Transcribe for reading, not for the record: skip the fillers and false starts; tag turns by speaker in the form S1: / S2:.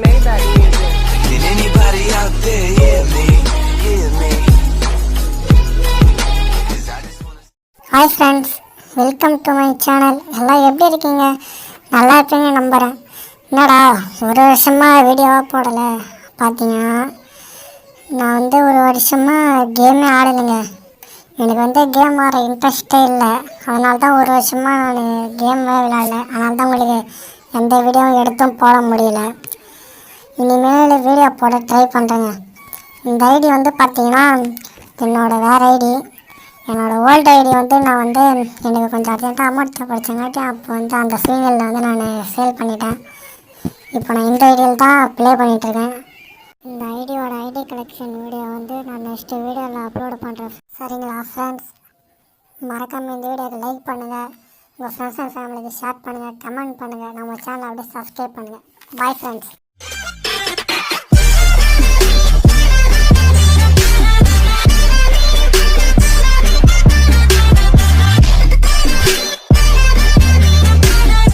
S1: Maybach music. Can anybody out there hear me? Hear me?
S2: Hi friends, welcome to my channel. எல்லாம் எப்படி இருக்கீங்க? நல்லா இருப்பீங்க நம்புகிறேன். என்னடா ஒரு வருஷமாக வீடியோவாக போடலை பார்த்தீங்கன்னா, நான் ஒரு வருஷமாக கேமே ஆடலைங்க. எனக்கு கேம் ஆட இன்ட்ரெஸ்ட்டே இல்லை. அதனால தான் ஒரு வருஷமாக நான் கேமே விளையாடல. அதனால தான் உங்களுக்கு எந்த வீடியோவும் எடுத்தும் போட முடியல. இனிமேல் வீடியோ போட ட்ரை பண்ணுறேங்க. இந்த ஐடி பார்த்தீங்கன்னா என்னோடய வேறு ஐடி. என்னோடய ஓல்டு ஐடி நான் எனக்கு கொஞ்சம் அர்ஜென்ட்டாக அமௌண்ட் தேவைப்படுச்சங்காட்டி அப்போ அந்த சீரியலில் நான் சேல் பண்ணிட்டேன். இப்போ நான் இந்த ஐடியில் தான் ப்ளே பண்ணிகிட்ருக்கேன். இந்த ஐடியோட ஐடி கலெக்ஷன் வீடியோ நான் நெக்ஸ்ட்டு வீடியோவில் அப்லோடு பண்ணுறேன். சரிங்களா ஃப்ரெண்ட்ஸ்? மறக்காமல் இந்த வீடியோக்கு லைக் பண்ணுங்கள், உங்கள் ஃப்ரெண்ட்ஸ் அண்ட் ஃபேமிலிக்கு ஷேர் பண்ணுங்கள், கமெண்ட் பண்ணுங்கள், நம்ம சேனலை அப்படியே சப்ஸ்கிரைப் பண்ணுங்கள். Bye friends.